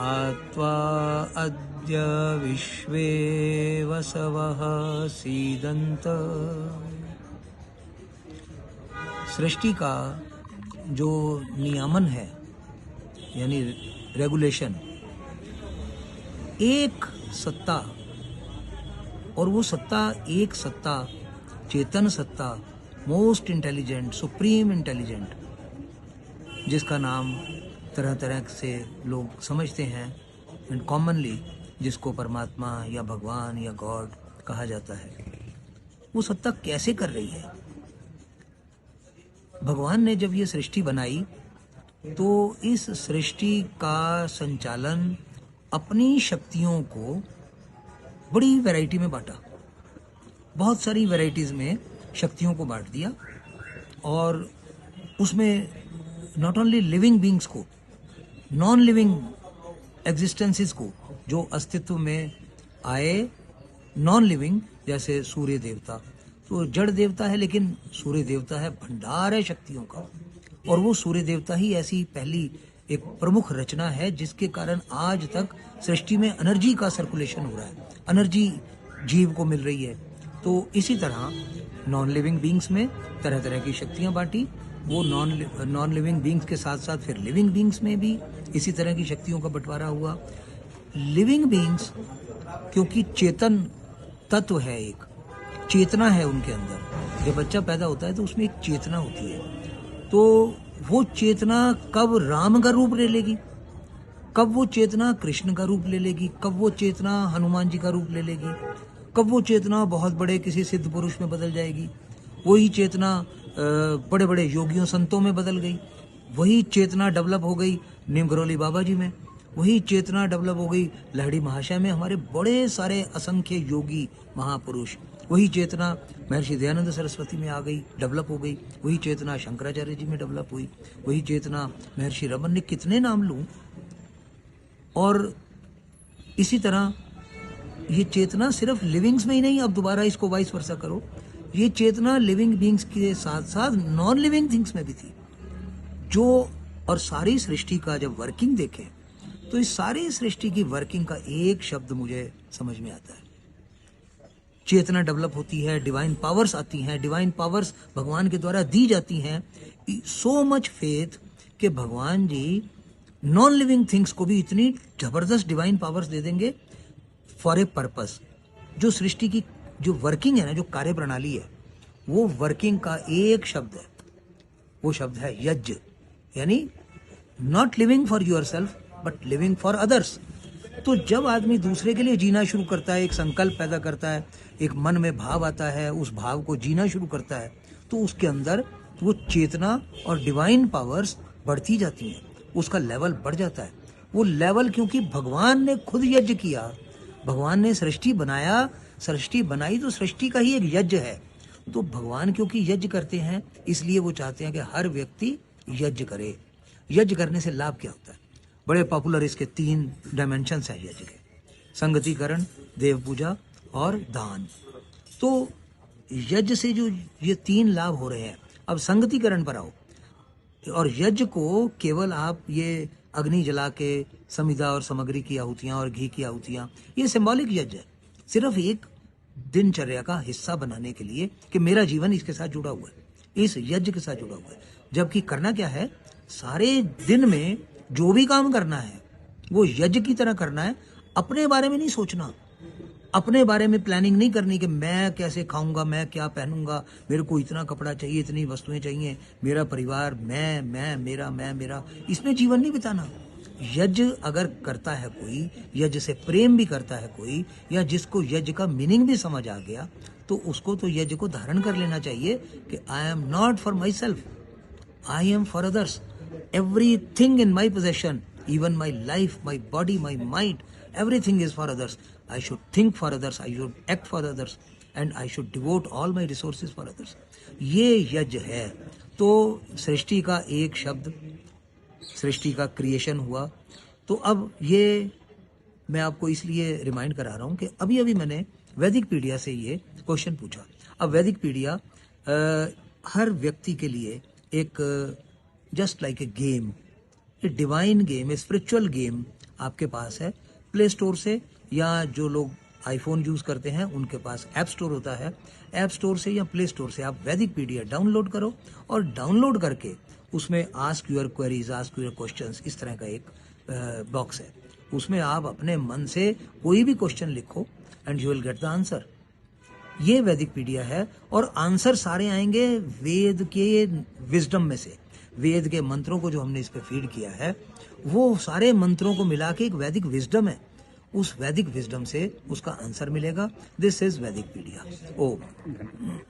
आत्वा अद्य विश्वे वसवः सीदन्त। सृष्टि का जो नियमन है यानी रेगुलेशन, एक सत्ता, और वो सत्ता एक सत्ता, चेतन सत्ता, मोस्ट इंटेलिजेंट, सुप्रीम इंटेलिजेंट, जिसका नाम तरह तरह से लोग समझते हैं एंड कॉमनली जिसको परमात्मा या भगवान या गॉड कहा जाता है, वो सत्ता कैसे कर रही है। भगवान ने जब ये सृष्टि बनाई तो इस सृष्टि का संचालन अपनी शक्तियों को बड़ी वैरायटी में बांटा, बहुत सारी वैरायटीज में शक्तियों को बांट दिया, और उसमें नॉट ओनली लिविंग बींग्स को, नॉन लिविंग एग्जिस्टेंसेस को जो अस्तित्व में आए, नॉन लिविंग, जैसे सूर्य देवता तो जड़ देवता है, लेकिन सूर्य देवता है भंडार है शक्तियों का, और वो सूर्य देवता ही ऐसी पहली एक प्रमुख रचना है जिसके कारण आज तक सृष्टि में एनर्जी का सर्कुलेशन हो रहा है, एनर्जी जीव को मिल रही है। तो इसी तरह नॉन लिविंग बींग्स में तरह तरह की शक्तियां बांटी, वो नॉन लिविंग बींग्स के साथ साथ फिर लिविंग बींग्स में भी इसी तरह की शक्तियों का बंटवारा हुआ। लिविंग बींग्स क्योंकि चेतन तत्व है, एक चेतना है उनके अंदर, जब बच्चा पैदा होता है तो उसमें एक चेतना होती है, तो वो चेतना कब राम का रूप ले लेगी, कब वो चेतना कृष्ण का रूप ले लेगी, कब वो चेतना हनुमान जी का रूप ले लेगी, कब वो चेतना बहुत बड़े किसी सिद्ध पुरुष में बदल जाएगी, वही चेतना बड़े बड़े योगियों संतों में बदल गई, वही चेतना डेवलप हो गई नीम गरोली बाबा जी में, वही चेतना डेवलप हो गई लाहिड़ी महाशय में, हमारे बड़े सारे असंख्य योगी महापुरुष, वही चेतना महर्षि दयानंद सरस्वती में आ गई, डेवलप हो गई, वही चेतना शंकराचार्य जी में डेवलप हुई, वही चेतना महर्षि रमन ने, कितने नाम लूं। और इसी तरह ये चेतना सिर्फ लिविंग्स में ही नहीं, अब दोबारा इसको वाइस वर्सा करो, ये चेतना लिविंग बींग्स के साथ साथ नॉन लिविंग थिंग्स में भी थी जो, और सारी सृष्टि का जब वर्किंग देखें तो इस सारी सृष्टि की वर्किंग का एक शब्द मुझे समझ में आता है, चेतना डेवलप होती है, डिवाइन पावर्स आती हैं, डिवाइन पावर्स भगवान के द्वारा दी जाती हैं, सो मच फेथ कि भगवान जी नॉन लिविंग थिंग्स को भी इतनी जबरदस्त डिवाइन पावर्स दे देंगे फॉर ए पर्पस। जो सृष्टि की जो वर्किंग है ना, जो कार्य प्रणाली है, वो वर्किंग का एक शब्द है, वो शब्द है यज्ञ, यानी not living for your self but living for others. तो जब आदमी दूसरे के लिए जीना शुरू करता है, एक संकल्प पैदा करता है, एक मन में भाव आता है, उस भाव को जीना शुरू करता है, तो उसके अंदर वो चेतना और डिवाइन पावर्स बढ़ती जाती हैं, उसका लेवल बढ़ जाता है। वो लेवल क्योंकि भगवान ने खुद यज्ञ किया, भगवान ने सृष्टि बनाया, सृष्टि बनाई तो सृष्टि का ही एक यज्ञ है। तो भगवान क्योंकि यज्ञ करते हैं इसलिए वो चाहते हैं कि हर व्यक्ति यज्ञ करे। यज्ञ करने से लाभ क्या होता है? बड़े पॉपुलर इसके 3 डायमेंशंस हैं यज्ञ के, संगतिकरण, देव पूजा और दान। तो यज्ञ से जो ये 3 लाभ हो रहे हैं, अब संगतिकरण पर आओ। और यज्ञ को केवल आप ये अग्नि जला के समिधा और सामग्री की आहुतियां और घी की आहुतियां, ये सिंबॉलिक यज्ञ है, सिर्फ एक दिनचर्या का हिस्सा बनाने के लिए कि मेरा जीवन इसके साथ जुड़ा हुआ है, इस यज्ञ के साथ जुड़ा हुआ है। जबकि करना क्या है, सारे दिन में जो भी काम करना है वो यज्ञ की तरह करना है, अपने बारे में नहीं सोचना, अपने बारे में प्लानिंग नहीं करनी कि मैं कैसे खाऊंगा, मैं क्या पहनूंगा, मेरे को इतना कपड़ा चाहिए, इतनी वस्तुएं चाहिए, मेरा परिवार, मैं मेरा, इसमें जीवन नहीं बिताना। यज्ञ अगर करता है कोई, यज्ञ से प्रेम भी करता है कोई, या जिसको यज्ञ का मीनिंग भी समझ आ गया, तो उसको तो यज्ञ को धारण कर लेना चाहिए कि I am not for my self, I am for others. Everything in my possession, even my life, my body, my mind, everything is for others. I should think for others, I should act for others, and I should devote all my resources for others. ये यज्ञ है। तो सृष्टि का एक शब्द, सृष्टि का creation हुआ। तो अब ये मैं आपको इसलिए रिमाइंड करा रहा हूँ कि अभी अभी मैंने वैदिक पीडिया से ये क्वेश्चन पूछा। अब वैदिक पीडिया हर व्यक्ति के लिए एक जस्ट लाइक ए गेम, ये डिवाइन गेम, ये स्पिरिचुअल गेम आपके पास है प्ले स्टोर से, या जो लोग आईफोन यूज करते हैं उनके पास ऐप स्टोर होता है, ऐप स्टोर से या प्ले स्टोर से आप वैदिक पीडिया डाउनलोड करो, और डाउनलोड करके उसमें ask your queries, ask your questions, इस तरह का एक बॉक्स है। उसमें आप अपने मन से कोई भी क्वेश्चन लिखो and you will get the answer. ये वैदिक पीडिया है, और आंसर सारे आएंगे वेद के विजडम में से। वेद के मंत्रों को जो हमने इस पे फीड किया है, वो सारे मंत्रों को मिला के एक वैदिक विजडम है, उस वैदिक विजडम से उसका आंसर मिलेगा। दिस इज वैदिक पीडिया। ओम।